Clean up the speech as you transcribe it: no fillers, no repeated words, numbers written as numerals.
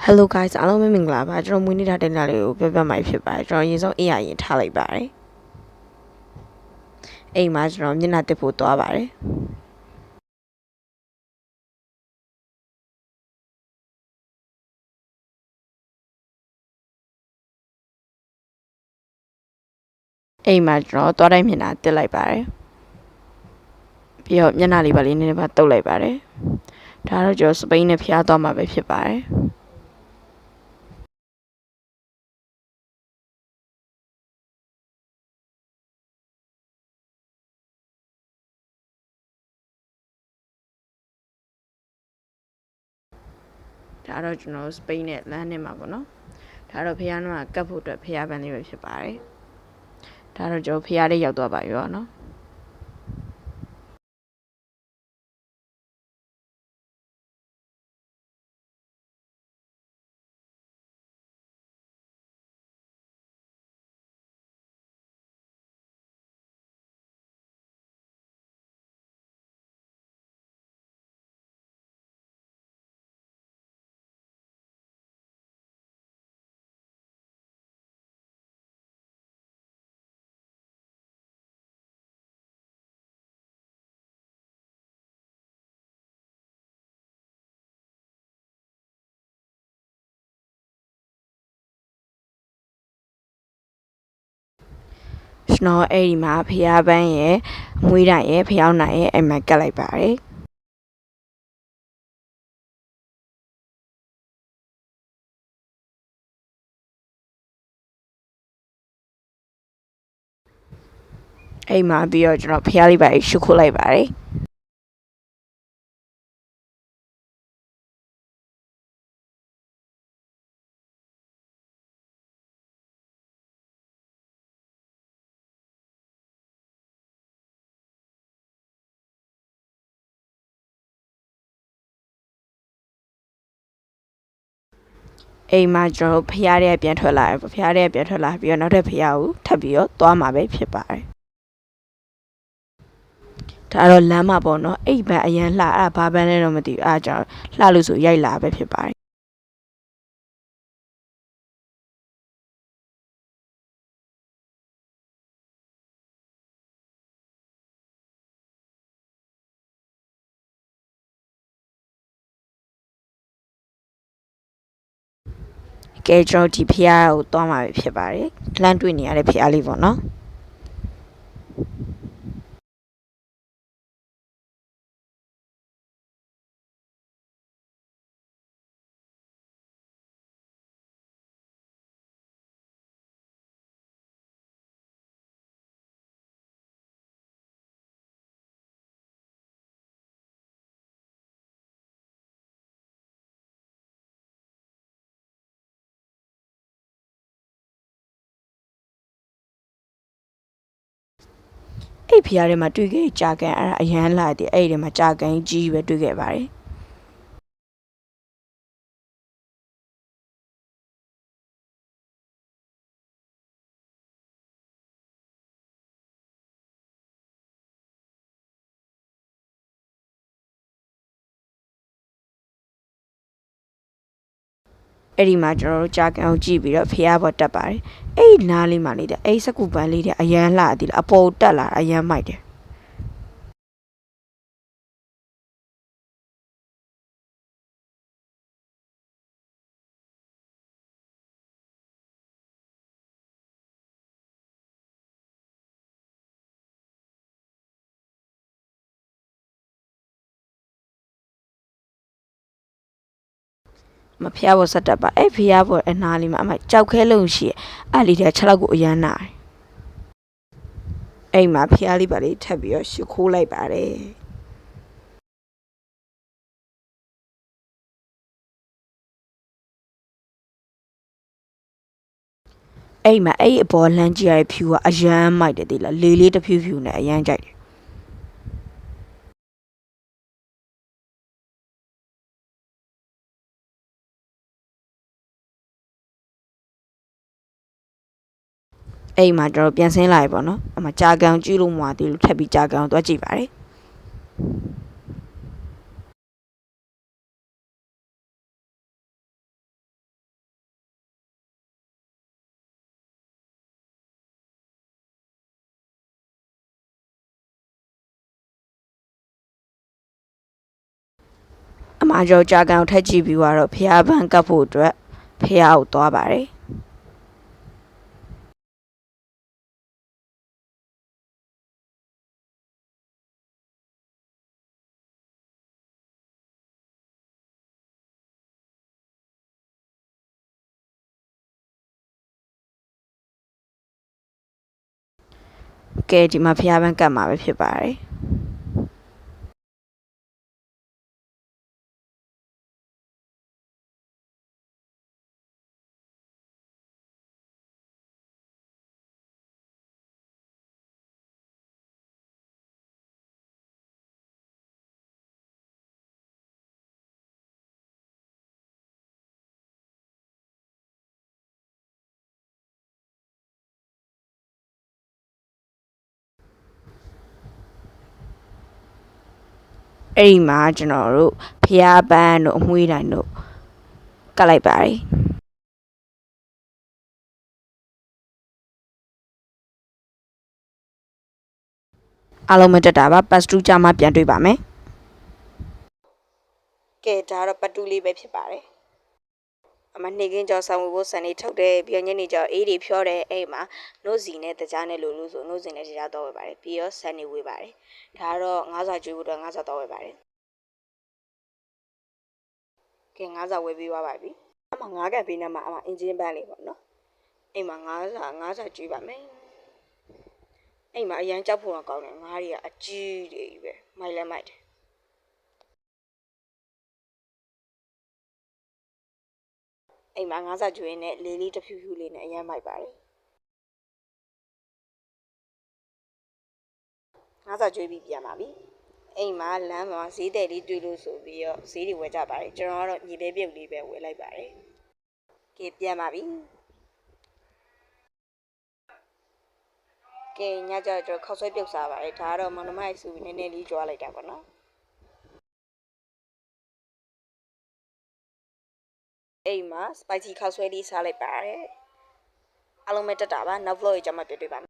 Hello guys အားလုံးပဲမင်္ဂလာပါကျွန်တော်မွေးနေ့ထားတဲ့နေ့လေးကိုပြောပြမှာဖြစ်ပါတယ်ကျွန်တော်အရင်ဆုံးအေးရရင်ထားလိုက်ပါတယ်အိမ်မှာကျွန်တော်မျက်နှာတစ်ဖို့သွားပါတယ်အိမ်မှာကျွန်တော်သွားတိုင်းမျက်နှာတစ်လိုက်ပါတယ်ပြီးတော့မျက်နှာလေးပါလေးနည်းနည်းပါတုပ်လိုက်ပါတယ်ဒါတော့ကျွန်တော်စပိန်နဲ့ဖျားသွားမှာပဲဖြစ်ပါတယ်ဒါတော့ကျွန်တော်စပိန်နဲ့လမ်းနဲ့မှာပေါ့နော်ဒါတော့ဖျားနှုတ်ကကတ်ဖို့အတွက်ဖျားပန်းလေးပဲဖြစ်ပါတယ်ဒါတော့ကျွန်တော်ဖျားလေးရောက်သွားပါပြီပေါ့နော်ကျွန်တော်အဲ့ဒီမှာဖျားပန်းရဲ့အမွှေးတိုင်ရဲ့ဖျောင်းနိုင်ရဲ့အဲ့မှာကတ်လိုက်ပါတယ်အိမ်မှာပြီးတော့ကျွန်တော်ဖျားလေးပါရှုခိုးလိုက်ပါတယ်အိမ်မှာကျွန်တော်ဖျားတဲ့ပြန်ထွက်လာတယ်ဖျားတဲ့ပြန်ထွက်လာပြီးတော့နောက်ထပ်ဖျားကိုထပ်ပြီးတော့သွားမှာပဲဖြစ်ပါတယ်ဒါတော့လမ်းမှာပေါ့နော်အိမ်ဘက်အရန်လှအဲ့ဘာဘန်းလဲတော့မသိဘူးအားကြောင့်လှလို့ဆိုရိုက်လာပဲဖြစ်ပါတယ်ကဲကျွန်တော်ဒီဖျားကိုသွားမှာပဲဖြစ်ပါတယ်လမ်းတွေ့နေရတဲ့ဖျားလေးပေါ့နော်အဲ့ဖျားထဲမှာတွေ့ခဲ့ကြာကန်အဲ့ဒါအရန်လာတယ်အဲ့ဒီထဲမှာကြာကန်ကြီးပဲတွေ့ခဲ့ပါတယ်အဲ့ဒီမှာကျွန်တော်တို့ကြာကန်ကိုကြည့်ပြီးတော့ဖျားပေါ်တက်ပါတယ်အဲ့ဒီနားလေးမှာနေတဲ့အဲ့စကူပန်းလေးတွေအရန်လာတယ်အပေါ်တက်လာအရန်မိုက်တယ်မဖျားပေါ်ဆက်တက်ပါအဲ့ဖျားပေါ်အနားလေးမှာအမကြောက်ခဲလုံးရှိအဲ့လေးတဲ့6လောက်ကိုအရန်နာတယ်အဲ့မှာဖျားလေးပါလေးထပ်ပြီးတော့ရှုခိုးလိုက်ပါတယ်အဲ့မှာအဲ့အပေါ်လမ်းကြည့်ရတဲ့ဖြူကအရန်မိုက်တယ်တိလားလေးလေးတစ်ဖြူဖြူနဲ့အရန်ကြိုက်တယ်အဲ့မှာကျွန်တော်ပြန်ဆင်းလာပြီပေါ့နော်အမကြာကန်ကြည့်လို့မွာသေးလို့ထပ်ပြီးကြာကန်ကိုသွားကြည့်ပါတယ် မှာကျွန်တော်ကြာကန်ကိုထက်ကြည့်ပြီးတော့ဖျားပန်းကတ်ဖို့အတွက်ဖျားကိုသွားပါတယ်ကဲဒီမှာဖျားပန်းကတ်မှာပဲဖြစ်ပါတယ်အဲ့ဒီမှာကျွန်တော်တို့ဖျားပန်းတို့အမွှေးတိုင်းတို့ကတ်လိုက်ပါတယ်အားလုံးမတက်တာပါပတ်2ကြမှာပြန်တွေ့ပါမယ်ကဲဒါတော့ပတ်2လေးပဲဖြစ်ပါတယ်အမနှိကင်းကြော်ဆောင်ဖို့ဆန်နေထုတ်တယ်ပြီးတော့ညနေကြော်အေးတွေဖြောတယ်အဲ့မှာနို့စီနဲ့တကြားနဲ့လို့ဆိုနို့စီနဲ့တကြားတော့ဝယ်ပါတယ်ပြီးတော့ဆန်နေဝေးပါတယ်ဒါတော့ငါးစာကျွေးဖို့တော့ငါးစာတော့ဝယ်ပါတယ်ကဲငါးစာဝယ်ပြီးသွားပါပြီအမငါးကန်ပေးနေမှာအင်ဂျင်ပန်းလေးပေါ့နော်အဲ့မှာငါးစာကျွေးပါမယ်အဲ့မှာအရန်ကြောက်ဖို့တော့ကောင်းတယ်ငါးတွေကအကြီးတွေပဲမိုက်လဲမိုက်တယ်အိမ်မှာငါးစာကျွေးနဲ့လေးလေးတဖြူဖြူလေးနဲ့အရန်မိုက်ပါတယ်ငါးစာကျွေးပြီးပြန်ပါပြီအိမ်မှာလမ်းမှာဈေးတယ်လေးတွေ့လို့ဆိုပြီးတော့ဈေးတွေဝယ်ကြပါတယ်ကျွန်တော်ကတော့ညီလေးပြုတ်လေးပဲဝယ်လိုက်ပါတယ်ကဲပြန်ပါပြီကဲညကျတော့ကျွန်တော်ခောက်ဆွဲပြုတ်စားပါတယ်ဒါကတော့မောင်နှမရဲ့စုပြီးနည်းနည်းလေးကြွားလိုက်တာပေါ့နော်အိမ်မှာ spicy ခောက်ဆွဲလေးစားလိုက်ပါတယ်အားလုံးပဲတက်တာပါနောက် vlog ရေးကြမှာတွေ့ပါမယ်